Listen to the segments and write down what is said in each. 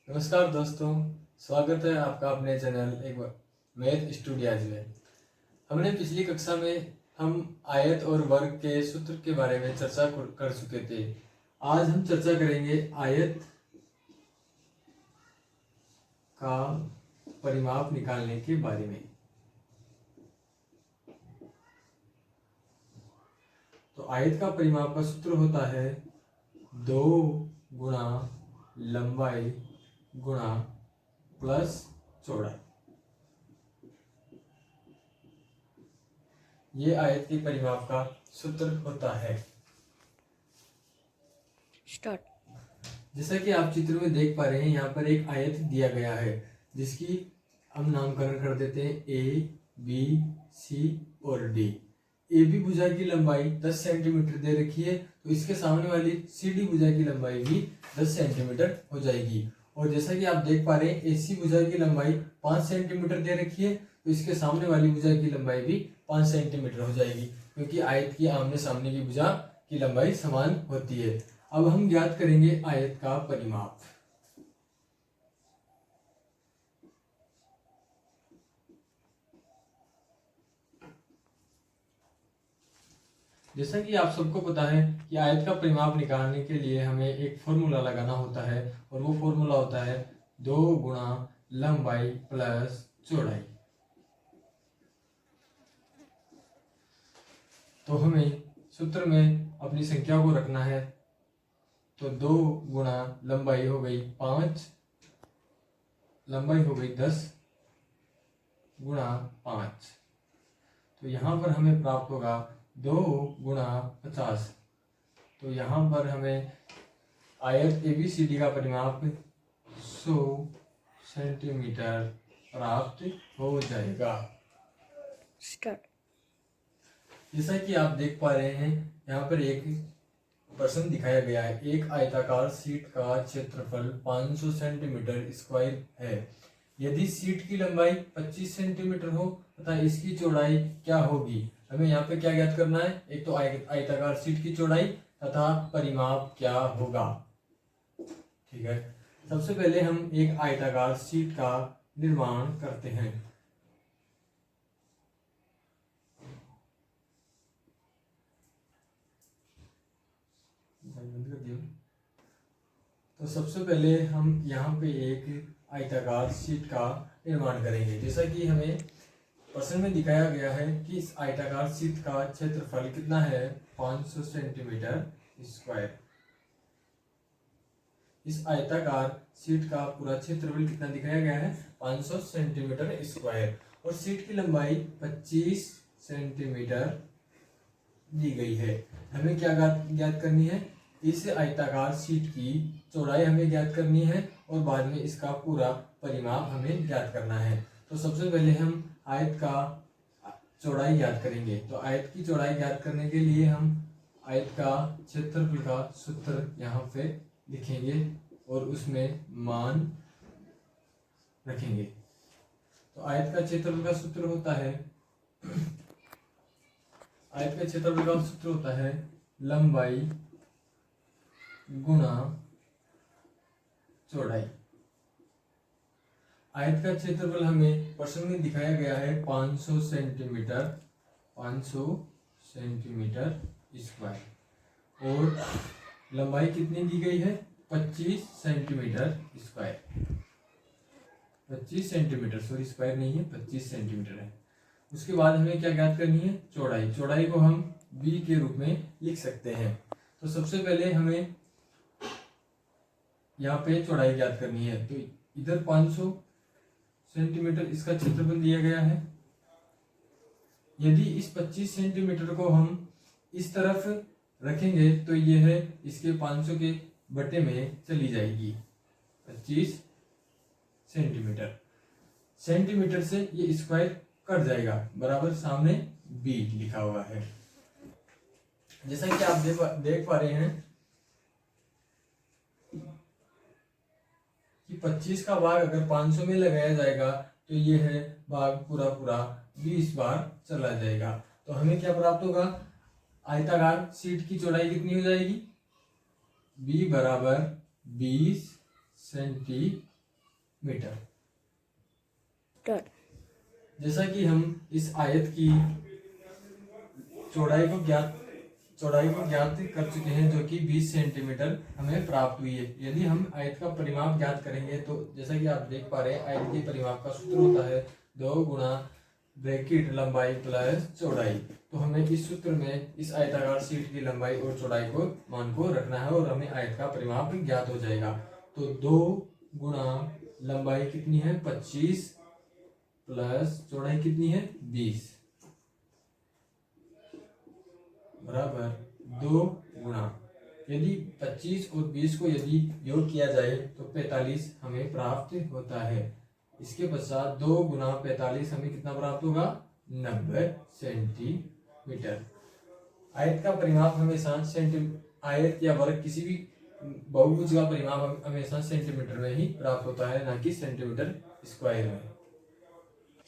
नमस्कार दोस्तों, स्वागत है आपका अपने चैनल एक बार मैथ स्टूडियोज में। हमने पिछली कक्षा में हम आयत और वर्ग के सूत्र के बारे में चर्चा कर चुके थे। आज हम चर्चा करेंगे आयत का परिमाप निकालने के बारे में। तो आयत का परिमाप का सूत्र होता है 2 गुणा लंबाई गुणा प्लस चौड़ाई। ये आयत के परिमाप का सूत्र होता है। स्टार्ट। जैसा कि आप चित्र में देख पा रहे हैं, यहाँ पर एक आयत दिया गया है जिसकी हम नामकरण कर देते हैं ए, बी, सी और डी। ए बी भुजा की लंबाई 10 सेंटीमीटर दे रखी है, तो इसके सामने वाली सी डी भुजा की लंबाई भी 10 सेंटीमीटर हो जाएगी। और जैसा कि आप देख पा रहे हैं, ए सी भुजा की लंबाई 5 सेंटीमीटर दे रखी है, तो इसके सामने वाली भुजा की लंबाई भी 5 सेंटीमीटर हो जाएगी, क्योंकि आयत की आमने सामने की भुजा की लंबाई समान होती है। अब हम ज्ञात करेंगे आयत का परिमाप। जैसा कि आप सबको पता है कि आयत का परिमाप निकालने के लिए हमें एक फॉर्मूला लगाना होता है, और वो फॉर्मूला होता है 2 गुणा लंबाई प्लस चौड़ाई। तो हमें सूत्र में अपनी संख्या को रखना है। तो 2 गुणा लंबाई हो गई 5, लंबाई हो गई 10 गुणा 5, तो यहाँ पर हमें प्राप्त होगा 2 गुणा 50। तो यहाँ पर हमें आयत ABCD का परिमाप 100 सेंटीमीटर प्राप्त हो जाएगा। स्टार्ट। जैसा कि आप देख पा रहे हैं, यहाँ पर एक प्रश्न दिखाया गया है। एक आयताकार शीट का क्षेत्रफल 500 सेंटीमीटर स्क्वायर है। यदि शीट की लंबाई 25 सेंटीमीटर हो तथा इसकी चौड़ाई क्या होगी? हमें यहाँ पे क्या ज्ञात करना है? एक तो आयताकार शीट की चौड़ाई तथा परिमाप क्या होगा। ठीक है, सबसे पहले हम एक आयताकार शीट का निर्माण करते हैं। तो सबसे पहले हम यहाँ पे एक आयताकार शीट का निर्माण करेंगे। जैसा कि हमें प्रश्न में दिखाया गया है कि इस आयताकार शीट का क्षेत्रफल कितना है? 500 सेंटीमीटर स्क्वायर। इस आयताकार शीट का पूरा क्षेत्रफल कितना दिखाया गया है? 500 सेंटीमीटर स्क्वायर। और शीट की लंबाई 25 सेंटीमीटर दी गई है। हमें क्या ज्ञात करनी है? इस आयताकार शीट की चौड़ाई हमें ज्ञात करनी है, और बाद में इसका पूरा परिमाप हमें ज्ञात करना है। तो सबसे पहले हम आयत का चौड़ाई ज्ञात करेंगे। तो आयत की चौड़ाई ज्ञात करने के लिए हम आयत का क्षेत्रफल का सूत्र यहाँ पे लिखेंगे और उसमें मान रखेंगे। तो आयत का क्षेत्रफल का सूत्र होता है आयत का क्षेत्रफल का सूत्र होता है लंबाई गुणा चौड़ाई। आयत का क्षेत्रफल हमें प्रश्न में दिखाया गया है 500 सेंटीमीटर स्क्वायर, और लंबाई कितनी दी गई है? 25 centimetre square. 25 centimetre, sorry square नहीं है, 25 सेंटीमीटर है। उसके बाद हमें क्या ज्ञात करनी है? चौड़ाई। चौड़ाई को हम b के रूप में लिख सकते हैं। तो सबसे पहले हमें यहाँ पे चौड़ाई ज्ञात करनी है। तो इधर 500 सेंटीमीटर इसका क्षेत्रफल दिया गया है। यदि इस 25 सेंटीमीटर को हम इस तरफ रखेंगे तो ये है इसके 500 के बटे में चली जाएगी 25 सेंटीमीटर। सेंटीमीटर से ये स्क्वायर कट जाएगा, बराबर सामने b लिखा हुआ है। जैसा कि आप देख पा रहे हैं कि 25 का भाग अगर 500 में लगाया जाएगा तो ये है भाग पूरा 20 बार चला जाएगा। तो हमें क्या प्राप्त होगा? आयताकार शीट की चौड़ाई कितनी हो जाएगी? b बराबर 20 सेंटीमीटर मीटर। स्टार्ट। जैसा कि हम इस आयत की चौड़ाई को ज्ञात कर चुके हैं, जो कि 20 सेंटीमीटर हमें प्राप्त हुई है। यदि हम आयत का परिमाप ज्ञात करेंगे तो जैसा कि आप देख पा रहे हैं, आयत के परिमाप का सूत्र होता है 2 गुणा ब्रैकेट लंबाई प्लस चौड़ाई। तो हमें इस सूत्र में इस आयताकार शीट की लंबाई और चौड़ाई को मान को रखना है और हमें आयत का परिमाप ज्ञात हो जाएगा। तो 2 गुणा लंबाई कितनी है 25 प्लस चौड़ाई कितनी है 20 बराबर 2 गुणा, यदि 25 और 20 को यदि योग किया जाए तो 45 हमें प्राप्त होता है। इसके पश्चात 2 गुणा 45 हमें कितना प्राप्त होगा 90 सेंटीमीटर। आयत का परिमाप हमेशा आयत या वर्ग किसी भी बहुभुज का परिमाप हमेशा सेंटीमीटर में ही प्राप्त होता है, ना कि सेंटीमीटर स्क्वायर में।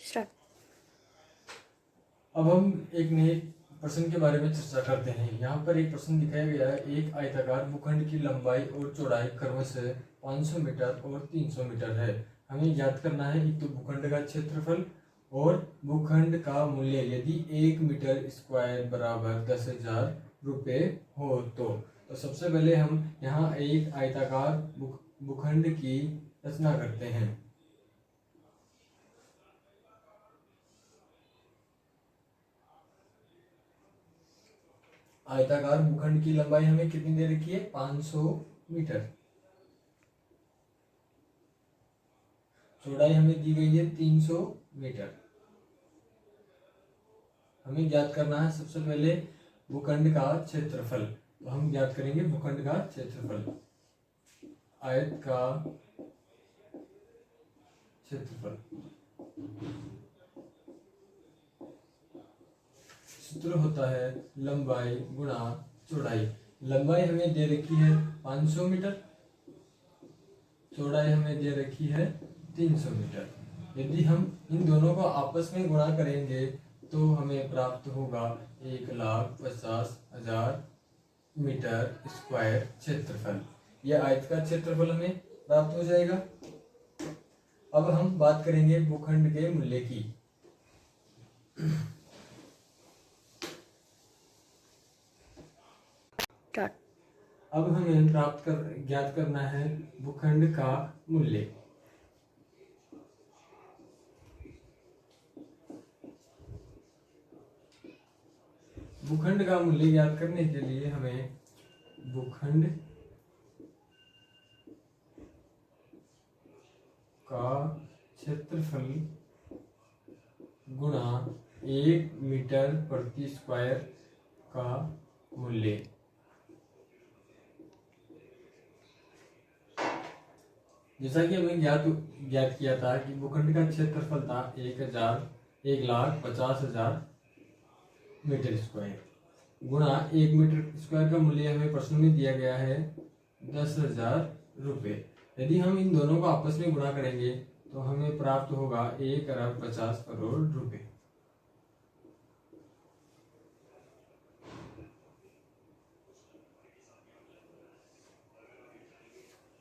स्टार्ट। अब हम एक नए प्रश्न के बारे में चर्चा करते हैं। यहाँ पर एक प्रश्न दिखाया गया है, एक आयताकार भूखंड की लंबाई और चौड़ाई क्रमशः 500 मीटर और 300 मीटर है। हमें ज्ञात करना है एक तो भूखंड का क्षेत्रफल और भूखंड का मूल्य यदि 1 मीटर स्क्वायर बराबर 10,000 रुपये हो। तो सबसे पहले हम यहाँ एक आयताकार भूखंड की रचना करते हैं। आयताकार भूखंड की लंबाई हमें कितनी दे रखी है 500 मीटर, चौड़ाई हमें दी गई है 300 मीटर। हमें ज्ञात करना है सबसे पहले भूखंड का क्षेत्रफल। तो हम ज्ञात करेंगे भूखंड का क्षेत्रफल, आयत का क्षेत्रफल। सूत्र होता है लंबाई गुणा चौड़ाई। लंबाई हमें दे रखी है 500 मीटर, चौड़ाई हमें दे रखी है 300 मीटर। यदि हम इन दोनों को आपस में गुणा करेंगे तो हमें प्राप्त होगा 1,50,000 मीटर स्क्वायर क्षेत्रफल। यह आयत का क्षेत्रफल हमें प्राप्त हो जाएगा। अब हम बात करेंगे भूखंड के मूल्य की। अब हमें ज्ञात करना है भूखंड का मूल्य। भूखंड का मूल्य ज्ञात करने के लिए हमें भूखंड का क्षेत्रफल गुणा 1 मीटर प्रति स्क्वायर का मूल्य। जैसा कि हमें ज्ञात किया था कि भूखंड का क्षेत्रफल था 1,50,000 मीटर स्क्वायर गुणा 1 मीटर स्क्वायर का मूल्य हमें प्रश्न में दिया गया है 10,000 रुपये। यदि हम इन दोनों को आपस में गुणा करेंगे तो हमें प्राप्त होगा 1,50,00,000 रुपये।